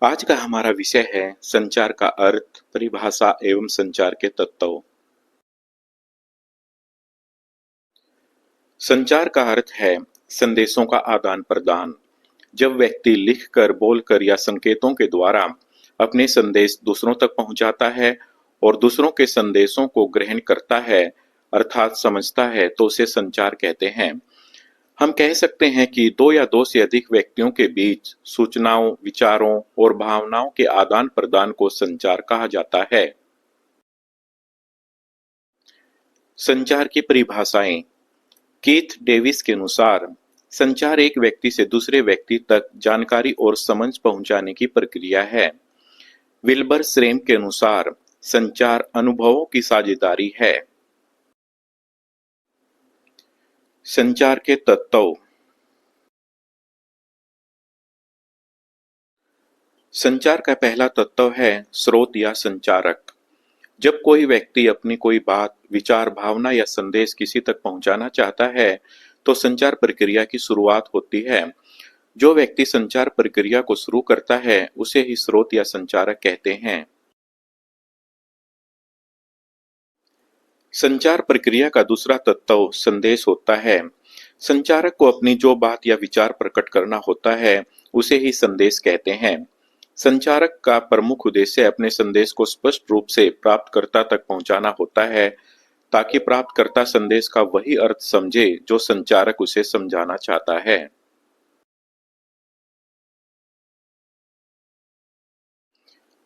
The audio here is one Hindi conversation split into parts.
आज का हमारा विषय है संचार का अर्थ, परिभाषा एवं संचार के तत्व। संचार का अर्थ है संदेशों का आदान प्रदान। जब व्यक्ति लिखकर, बोलकर या संकेतों के द्वारा अपने संदेश दूसरों तक पहुंचाता है और दूसरों के संदेशों को ग्रहण करता है, अर्थात समझता है, तो उसे संचार कहते हैं। हम कह सकते हैं कि दो या दो से अधिक व्यक्तियों के बीच सूचनाओं, विचारों और भावनाओं के आदान प्रदान को संचार कहा जाता है। संचार की परिभाषाएं। कीथ डेविस के अनुसार संचार एक व्यक्ति से दूसरे व्यक्ति तक जानकारी और समझ पहुंचाने की प्रक्रिया है। विल्बर श्रेम के अनुसार संचार अनुभवों की साझेदारी है। संचार के तत्व। संचार का पहला तत्व है स्रोत या संचारक। जब कोई व्यक्ति अपनी कोई बात, विचार, भावना या संदेश किसी तक पहुंचाना चाहता है, तो संचार प्रक्रिया की शुरुआत होती है। जो व्यक्ति संचार प्रक्रिया को शुरू करता है, उसे ही स्रोत या संचारक कहते हैं। संचार प्रक्रिया का दूसरा तत्व संदेश होता है। संचारक को अपनी जो बात या विचार प्रकट करना होता है, उसे ही संदेश कहते हैं। संचारक का प्रमुख उद्देश्य अपने संदेश को स्पष्ट रूप से प्राप्तकर्ता तक पहुंचाना होता है, ताकि प्राप्तकर्ता संदेश का वही अर्थ समझे जो संचारक उसे समझाना चाहता है।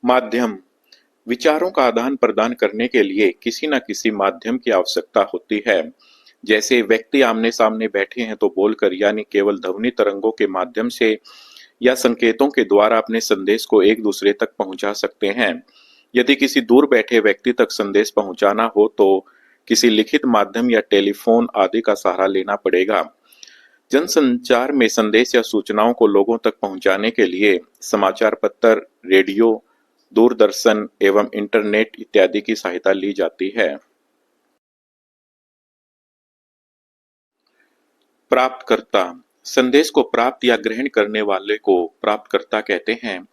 माध्यम। विचारों का आदान प्रदान करने के लिए किसी न किसी माध्यम की आवश्यकता होती है। जैसे व्यक्ति आमने सामने बैठे हैं तो बोलकर, यानी केवल ध्वनि तरंगों के माध्यम से या संकेतों के द्वारा अपने संदेश को एक दूसरे तक पहुंचा सकते हैं। यदि किसी दूर बैठे व्यक्ति तक संदेश पहुंचाना हो तो किसी लिखित माध्यम या टेलीफोन आदि का सहारा लेना पड़ेगा। जनसंचार में संदेश या सूचनाओं को लोगों तक पहुंचाने के लिए समाचार पत्र, रेडियो, दूरदर्शन एवं इंटरनेट इत्यादि की सहायता ली जाती है। प्राप्तकर्ता। संदेश को प्राप्त या ग्रहण करने वाले को प्राप्तकर्ता कहते हैं।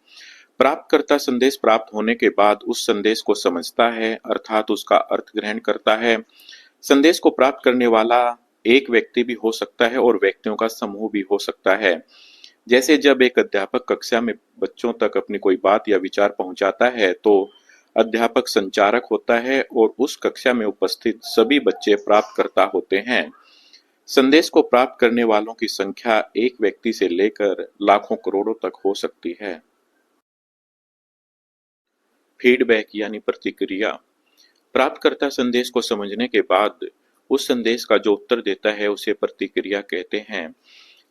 प्राप्तकर्ता संदेश प्राप्त होने के बाद उस संदेश को समझता है, अर्थात उसका अर्थ ग्रहण करता है। संदेश को प्राप्त करने वाला एक व्यक्ति भी हो सकता है और व्यक्तियों का समूह भी हो सकता है। जैसे जब एक अध्यापक कक्षा में बच्चों तक अपनी कोई बात या विचार पहुंचाता है, तो अध्यापक संचारक होता है और उस कक्षा में उपस्थित सभी बच्चे प्राप्तकर्ता होते हैं। संदेश को प्राप्त करने वालों की संख्या एक व्यक्ति से लेकर लाखों करोड़ों तक हो सकती है। फीडबैक यानी प्रतिक्रिया। प्राप्तकर्ता संदेश को समझने के बाद उस संदेश का जो उत्तर देता है, उसे प्रतिक्रिया कहते हैं।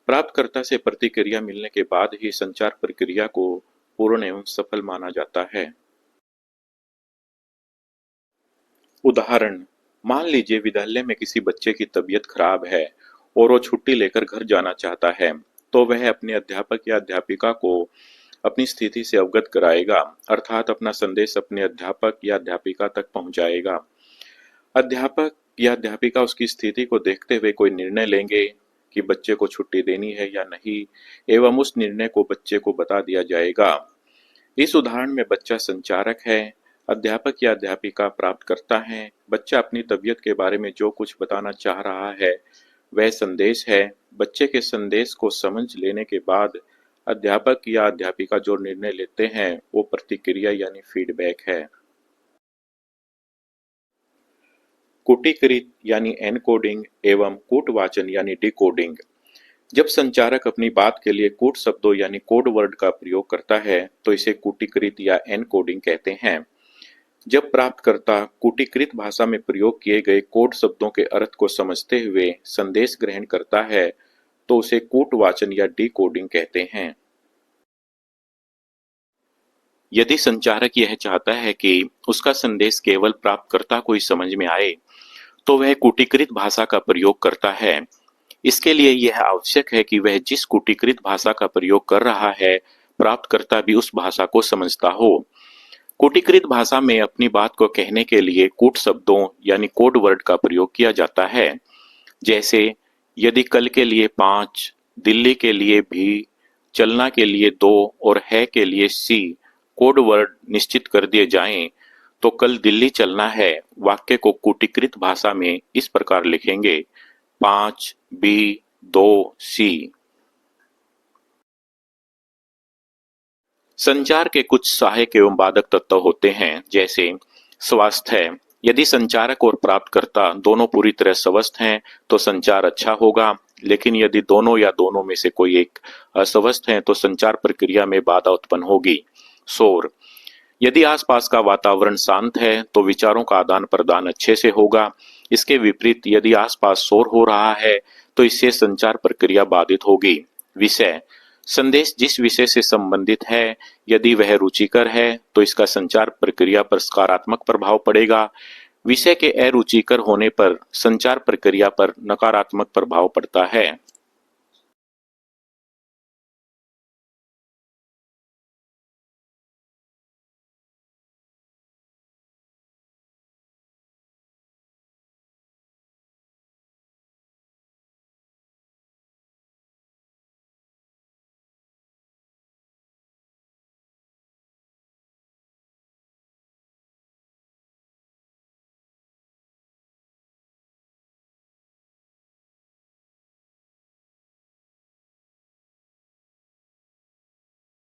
प्राप्तकर्ता से प्रतिक्रिया मिलने के बाद ही संचार प्रक्रिया को पूर्ण एवं सफल माना जाता है। उदाहरण। मान लीजिए विद्यालय में किसी बच्चे की तबीयत खराब है और वो छुट्टी लेकर घर जाना चाहता है, तो वह अपने अध्यापक या अध्यापिका को अपनी स्थिति से अवगत कराएगा, अर्थात अपना संदेश अपने अध्यापक या अध्यापिका तक पहुंचाएगा। अध्यापक या अध्यापिका उसकी स्थिति को देखते हुए कोई निर्णय लेंगे कि बच्चे को छुट्टी देनी है या नहीं, एवं उस निर्णय को बच्चे को बता दिया जाएगा। इस उदाहरण में बच्चा संचारक है, अध्यापक या अध्यापिका प्राप्तकर्ता है। बच्चा अपनी तबीयत के बारे में जो कुछ बताना चाह रहा है, वह संदेश है। बच्चे के संदेश को समझ लेने के बाद अध्यापक या अध्यापिका जो निर्णय लेते हैं, वो प्रतिक्रिया यानी फीडबैक है। कूटीकृत यानी एनकोडिंग एवं कूटवाचन यानी डिकोडिंग। जब संचारक अपनी बात के लिए कूट शब्दों यानी कोड वर्ड का प्रयोग करता है, तो इसे कूटीकृत या एनकोडिंग कहते हैं। जब प्राप्तकर्ता कूटीकृत भाषा में प्रयोग किए गए कोड शब्दों के अर्थ को समझते हुए संदेश ग्रहण करता है, तो उसे कूटवाचन या डिकोडिंग कहते हैं। यदि संचारक यह चाहता है कि उसका संदेश केवल प्राप्तकर्ता को ही समझ में आए, तो वह कूटीकृत भाषा का प्रयोग करता है। इसके लिए यह आवश्यक है कि वह जिस कूटीकृत भाषा का प्रयोग कर रहा है, प्राप्तकर्ता भी उस भाषा को समझता हो। कूटीकृत भाषा में अपनी बात को कहने के लिए कूट शब्दों यानी कोड वर्ड का प्रयोग किया जाता है। जैसे, यदि कल के लिए 5, दिल्ली के लिए भी, चलना के लिए 2 और है के लिए सी कोड वर्ड निश्चित कर दिए जाएं, तो कल दिल्ली चलना है वाक्य को कूटीकृत भाषा में इस प्रकार लिखेंगे 5 बी 2 सी। संचार के कुछ सहायक एवं बाधक तत्व होते हैं, जैसे स्वास्थ्य। यदि संचारक और प्राप्तकर्ता दोनों पूरी तरह स्वस्थ हैं तो संचार अच्छा होगा, लेकिन यदि दोनों या दोनों में से कोई एक अस्वस्थ है तो संचार प्रक्रिया में बाधा उत्पन्न होगी। शोर। यदि आसपास का वातावरण शांत है तो विचारों का आदान प्रदान अच्छे से होगा। इसके विपरीत यदि आसपास शोर हो रहा है तो इससे संचार प्रक्रिया बाधित होगी। विषय। संदेश जिस विषय से संबंधित है, यदि वह रुचिकर है तो इसका संचार प्रक्रिया पर सकारात्मक प्रभाव पड़ेगा। विषय के अरुचिकर होने पर संचार प्रक्रिया पर नकारात्मक प्रभाव पड़ता है।